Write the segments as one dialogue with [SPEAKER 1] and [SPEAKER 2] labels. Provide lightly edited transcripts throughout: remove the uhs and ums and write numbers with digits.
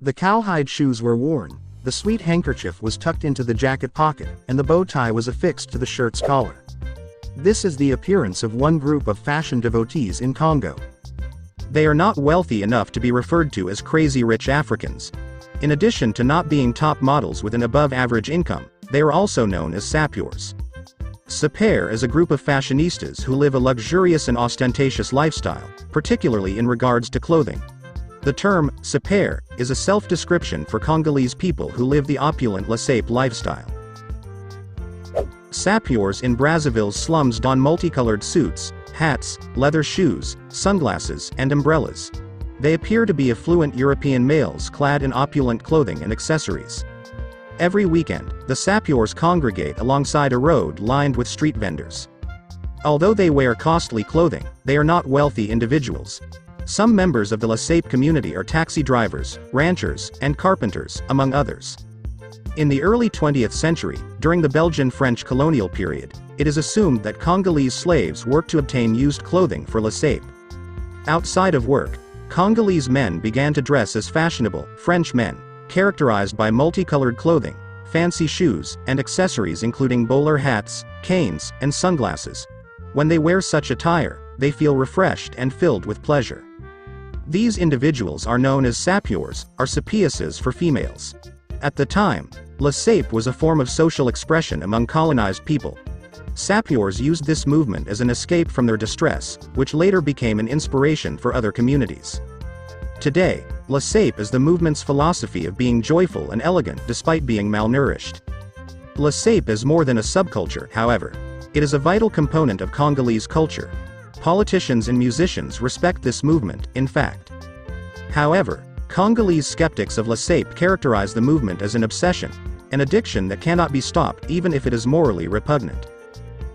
[SPEAKER 1] The cowhide shoes were worn, the sweet handkerchief was tucked into the jacket pocket, and the bow tie was affixed to the shirt's collar. This is the appearance of one group of fashion devotees in Congo. They are not wealthy enough to be referred to as crazy rich Africans. In addition to not being top models with an above-average income, they are also known as sapeurs. Sapeur is a group of fashionistas who live a luxurious and ostentatious lifestyle, particularly in regards to clothing. The term sapeur is a self-description for Congolese people who live the opulent Sape lifestyle. Sapeurs in Brazzaville's slums don multicolored suits, hats, leather shoes, sunglasses, and umbrellas. They appear to be affluent European males clad in opulent clothing and accessories. Every weekend, the Sapeurs congregate alongside a road lined with street vendors. Although they wear costly clothing, they are not wealthy individuals. Some members of the Sape community are taxi drivers, ranchers, and carpenters, among others. In the early 20th century, during the Belgian-French colonial period, it is assumed that Congolese slaves worked to obtain used clothing for Sape. Outside of work, Congolese men began to dress as fashionable French men, characterized by multicolored clothing, fancy shoes, and accessories including bowler hats, canes, and sunglasses. When they wear such attire, they feel refreshed and filled with pleasure. These individuals are known as sapeurs, or sapieuses for females. At the time, Sape was a form of social expression among colonized people. Sapeurs used this movement as an escape from their distress, which later became an inspiration for other communities. Today, Sape is the movement's philosophy of being joyful and elegant despite being malnourished. Sape is more than a subculture, however. It is a vital component of Congolese culture. Politicians and musicians respect this movement, in fact. However, Congolese skeptics of Sape characterize the movement as an obsession, an addiction that cannot be stopped even if it is morally repugnant.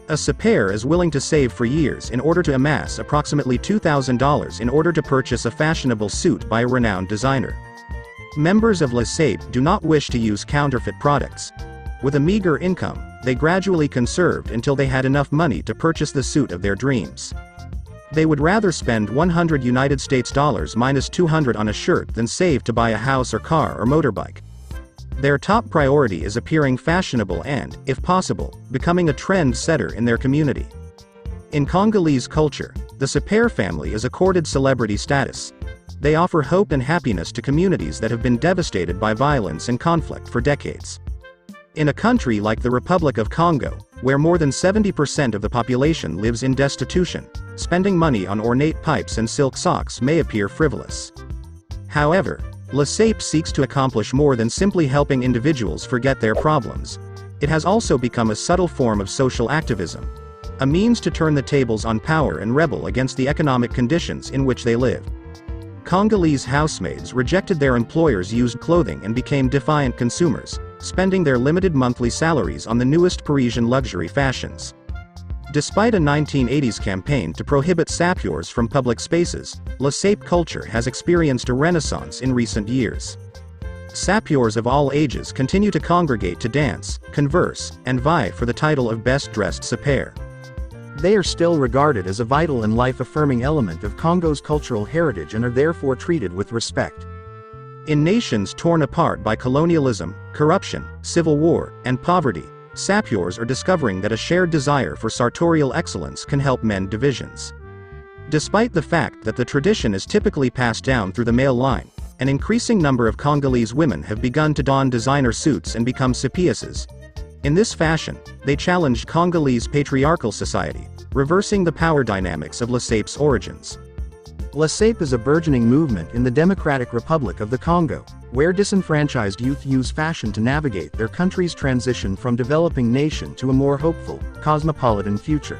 [SPEAKER 1] A sapeur is willing to save for years in order to amass approximately $2,000 in order to purchase a fashionable suit by a renowned designer. Members of Sape do not wish to use counterfeit products. With a meager income, they gradually conserved until they had enough money to purchase the suit of their dreams. They would rather spend $100 minus $200 on a shirt than save to buy a house or car or motorbike. Their top priority is appearing fashionable and, if possible, becoming a trend setter in their community. In Congolese culture, the Sapeur family is accorded celebrity status. They offer hope and happiness to communities that have been devastated by violence and conflict for decades. In a country like the Republic of Congo, where more than 70% of the population lives in destitution, spending money on ornate pipes and silk socks may appear frivolous. However, Sape seeks to accomplish more than simply helping individuals forget their problems. It has also become a subtle form of social activism, a means to turn the tables on power and rebel against the economic conditions in which they live. Congolese housemaids rejected their employers' used clothing and became defiant consumers, spending their limited monthly salaries on the newest Parisian luxury fashions. Despite a 1980s campaign to prohibit sapeurs from public spaces, Sape culture has experienced a renaissance in recent years. Sapeurs of all ages continue to congregate to dance, converse, and vie for the title of best-dressed sapeur. They are still regarded as a vital and life-affirming element of Congo's cultural heritage and are therefore treated with respect.
[SPEAKER 2] In nations torn apart by colonialism, corruption, civil war, and poverty, sapeurs are discovering that a shared desire for sartorial excellence can help mend divisions. Despite the fact that the tradition is typically passed down through the male line, an increasing number of Congolese women have begun to don designer suits and become sapieuses. In this fashion, they challenged Congolese patriarchal society, reversing the power dynamics of Sape's origins.
[SPEAKER 1] Sape is a burgeoning movement in the Democratic Republic of the Congo, where disenfranchised youth use fashion to navigate their country's transition from developing nation to a more hopeful, cosmopolitan future.